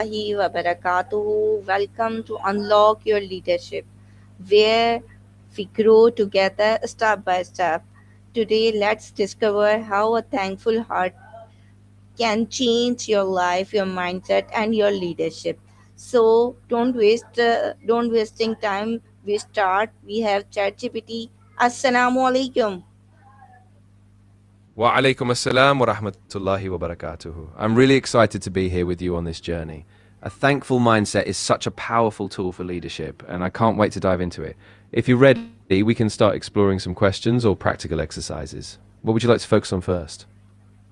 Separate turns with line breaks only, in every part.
wa barakatuhu. Welcome to Unlock Your Leadership, where we grow together step by step. Today, let's discover how a thankful heart can change your life, your mindset, and your leadership. So, don't wasting time. We start. We have ChatGPT. Assalamu alaikum.
Wa alaikum assalam wa rahmatullahi wa barakatuhu. I'm really excited to be here with you on this journey. A thankful mindset is such a powerful tool for leadership, and I can't wait to dive into it. If you're ready, we can start exploring some questions or practical exercises. What would you like to focus on first?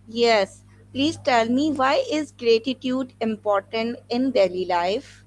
Yes. Please tell me, why is gratitude important in daily life?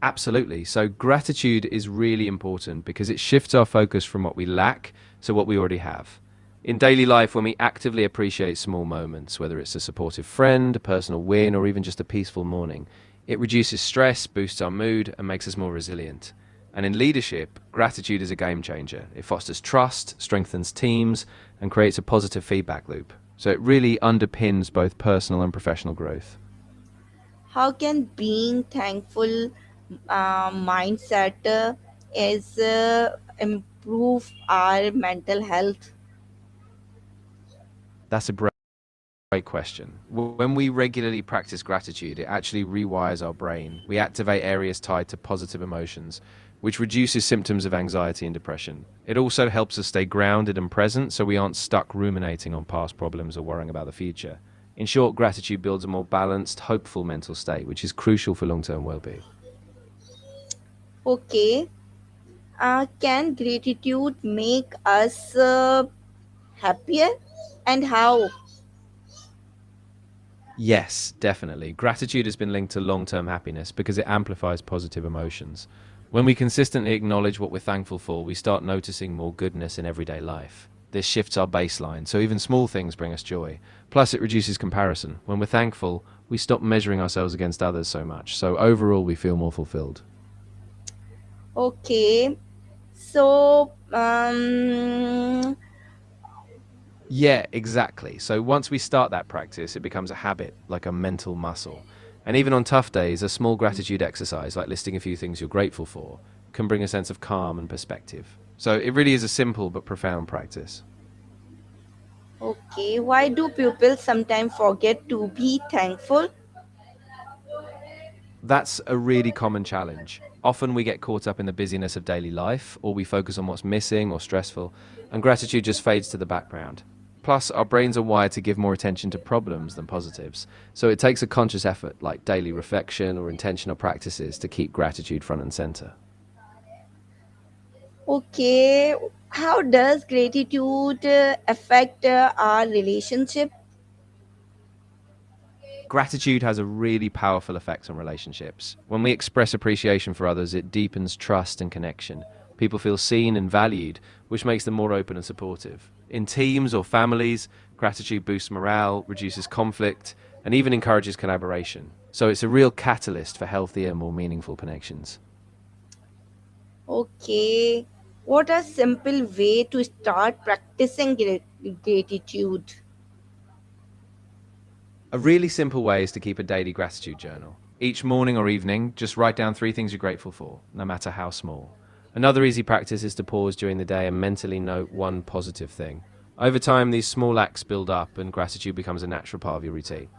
Absolutely. So, gratitude is really important because it shifts our focus from what we lack to what we already have. In daily life, when we actively appreciate small moments, whether it's a supportive friend, a personal win, or even just a peaceful morning, it reduces stress, boosts our mood, and makes us more resilient. And in leadership, gratitude is a game changer. It fosters trust, strengthens teams, and creates a positive feedback loop. So, it really underpins both personal and professional growth.
How can being thankful mindset is improve our mental health?
That's a great question. When we regularly practice gratitude, it actually rewires our brain. We activate areas tied to positive emotions, which reduces symptoms of anxiety and depression. It also helps us stay grounded and present so we aren't stuck ruminating on past problems or worrying about the future. In short, gratitude builds a more balanced, hopeful mental state, which is crucial for long term well being.
Okay. Can gratitude make us happier, and how?
Yes, definitely. Gratitude has been linked to long term happiness because it amplifies positive emotions. When we consistently acknowledge what we're thankful for, we start noticing more goodness in everyday life. This shifts our baseline, so even small things bring us joy. Plus, it reduces comparison. When we're thankful, we stop measuring ourselves against others so much. So, overall, we feel more fulfilled.
Okay. So,
Yeah, exactly. So once we start that practice, it becomes a habit, like a mental muscle. And even on tough days, a small gratitude exercise, like listing a few things you're grateful for, can bring a sense of calm and perspective. So it really is a simple but profound practice.
okay. Why do people sometimes forget to be thankful?
That's a really common challenge. Often we get caught up in the busyness of daily life, or we focus on what's missing or stressful, and gratitude just fades to the background. Plus, our brains are wired to give more attention to problems than positives, so it takes a conscious effort, like daily reflection or intentional practices, to keep gratitude front and center.
Okay. How does gratitude affect our relationship?
Gratitude has a really powerful effect on relationships. When we express appreciation for others, it deepens trust and connection. People feel seen and valued, which makes them more open and supportive. In teams or families, gratitude boosts morale, reduces conflict, and even encourages collaboration. So it's a real catalyst for healthier, more meaningful connections.
Okay. What a simple way to start practicing gratitude.
A really simple way is to keep a daily gratitude journal. Each morning or evening, just write down three things you're grateful for, no matter how small. Another easy practice is to pause during the day and mentally note one positive thing. Over time, these small acts build up and gratitude becomes a natural part of your routine.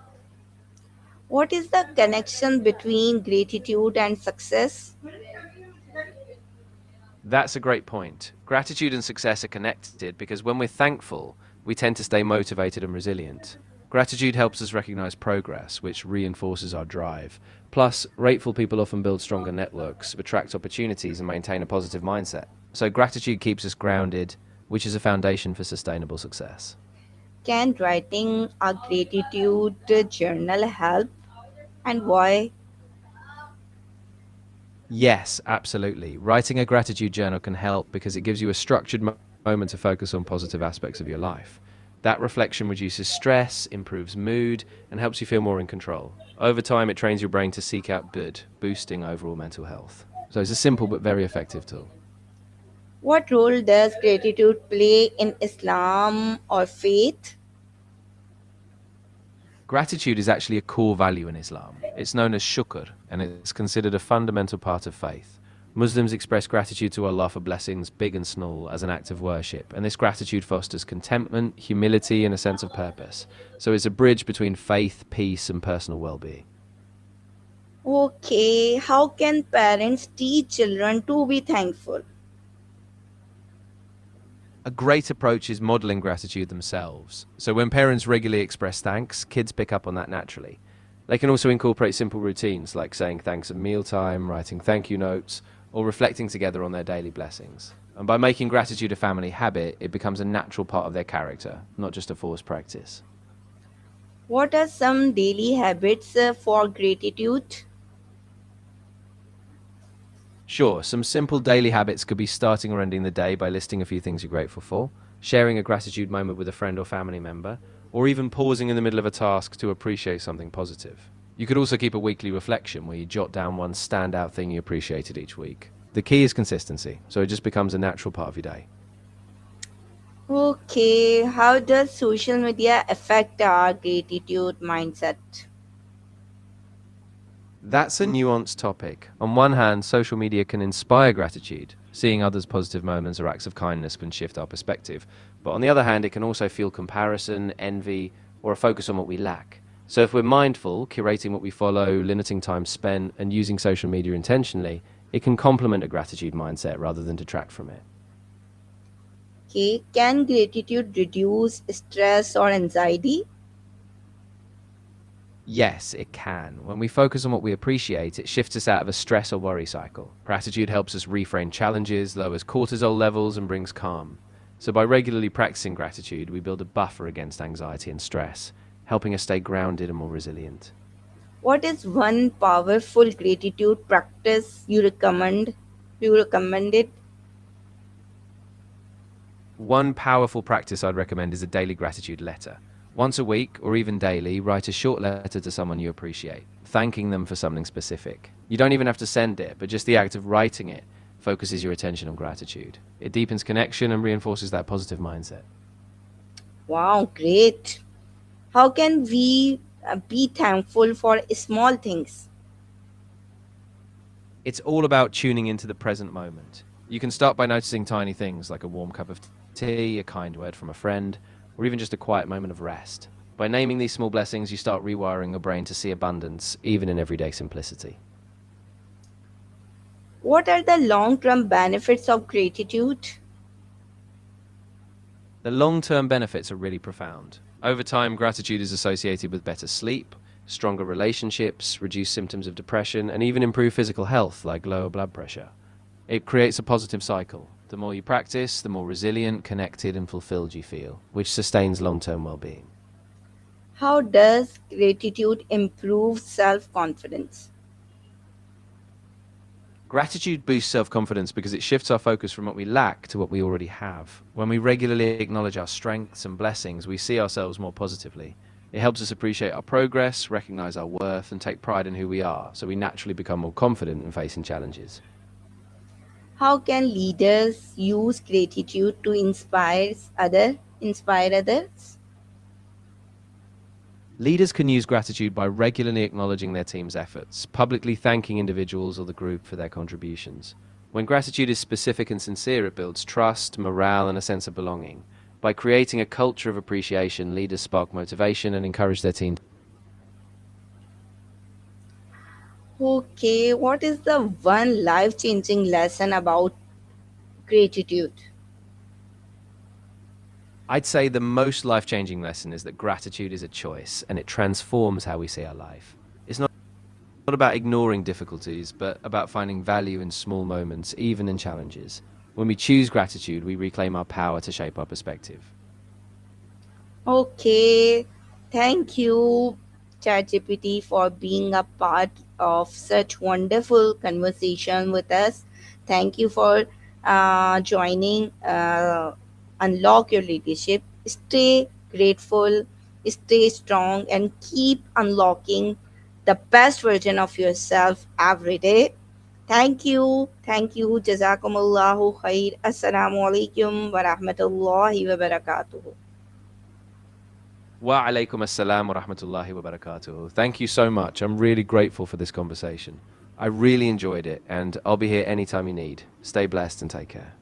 What is the connection between gratitude and success?
That's a great point. Gratitude and success are connected because when we're thankful, we tend to stay motivated and resilient. Gratitude helps us recognize progress, which reinforces our drive. Plus, grateful people often build stronger networks, attract opportunities, and maintain a positive mindset. So, gratitude keeps us grounded, which is a foundation for sustainable success.
Can writing a gratitude journal help, and why?
Yes, absolutely. Writing a gratitude journal can help because it gives you a structured moment to focus on positive aspects of your life. That reflection reduces stress, improves mood, and helps you feel more in control. Over time, it trains your brain to seek out good, boosting overall mental health. So it's a simple but very effective tool.
What role does gratitude play in Islam or faith?
Gratitude is actually a core value in Islam. It's known as shukr, and it's considered a fundamental part of faith. Muslims express gratitude to Allah for blessings, big and small, as an act of worship, and this gratitude fosters contentment, humility, and a sense of purpose. So it's a bridge between faith, peace, and personal well being.
Okay, how can parents teach children to be thankful?
A great approach is modeling gratitude themselves. So when parents regularly express thanks, kids pick up on that naturally. They can also incorporate simple routines like saying thanks at mealtime, writing thank you notes, or reflecting together on their daily blessings. And by making gratitude a family habit, it becomes a natural part of their character, not just a forced practice.
What are some daily habits for gratitude?
Sure, some simple daily habits could be starting or ending the day by listing a few things you're grateful for, sharing a gratitude moment with a friend or family member, or even pausing in the middle of a task to appreciate something positive. You could also keep a weekly reflection where you jot down one standout thing you appreciated each week. The key is consistency, so it just becomes a natural part of your day.
Okay, how does social media affect our gratitude mindset?
That's a nuanced topic. On one hand, social media can inspire gratitude. Seeing others' positive moments or acts of kindness can shift our perspective. But on the other hand, it can also fuel comparison, envy, or a focus on what we lack. So if we're mindful, curating what we follow, limiting time spent, and using social media intentionally, it can complement a gratitude mindset rather than detract from it.
Okay, can gratitude reduce stress or anxiety?
Yes, it can. When we focus on what we appreciate, it shifts us out of a stress or worry cycle. Gratitude helps us reframe challenges, lowers cortisol levels, and brings calm. So, by regularly practicing gratitude, we build a buffer against anxiety and stress, helping us stay grounded and more resilient.
What is one powerful gratitude practice you recommend? You recommend it?
One powerful practice I'd recommend is a daily gratitude letter. Once a week, or even daily, write a short letter to someone you appreciate, thanking them for something specific. You don't even have to send it, but just the act of writing it focuses your attention on gratitude. It deepens connection and reinforces that positive mindset.
Wow, great. How can we be thankful for small things?
It's all about tuning into the present moment. You can start by noticing tiny things like a warm cup of tea, a kind word from a friend, or even just a quiet moment of rest. By naming these small blessings, you start rewiring your brain to see abundance, even in everyday simplicity.
What are the long term benefits of gratitude?
The long term benefits are really profound. Over time, gratitude is associated with better sleep, stronger relationships, reduced symptoms of depression, and even improved physical health like lower blood pressure. It creates a positive cycle. The more you practice, the more resilient, connected, and fulfilled you feel, which sustains long term well being.
How does gratitude improve self confidence?
Gratitude boosts self confidence because it shifts our focus from what we lack to what we already have. When we regularly acknowledge our strengths and blessings, we see ourselves more positively. It helps us appreciate our progress, recognize our worth, and take pride in who we are, so we naturally become more confident in facing challenges.
How can leaders use gratitude to inspire others?
Leaders can use gratitude by regularly acknowledging their team's efforts, publicly thanking individuals or the group for their contributions. When gratitude is specific and sincere, it builds trust, morale, and a sense of belonging. By creating a culture of appreciation, leaders spark motivation and encourage their team.
Okay, what is the one life changing lesson about gratitude?
I'd say the most life changing lesson is that gratitude is a choice and it transforms how we see our life. It's not about ignoring difficulties, but about finding value in small moments, even in challenges. When we choose gratitude, we reclaim our power to shape our perspective.
Okay, thank you, ChatGPT, for being a part of such wonderful conversation with us. Thank you for joining Unlock Your Leadership. Stay grateful, stay strong, and keep unlocking the best version of yourself every day. Thank you. Thank you. Jazakumullahu khair. Assalamu alaikum wa rahmatullahi wa barakatuh.
Wa alaykum assalam wa rahmatullahi wa barakatuh. Thank you so much. I'm really grateful for this conversation. I really enjoyed it, and I'll be here anytime you need. Stay blessed and take care.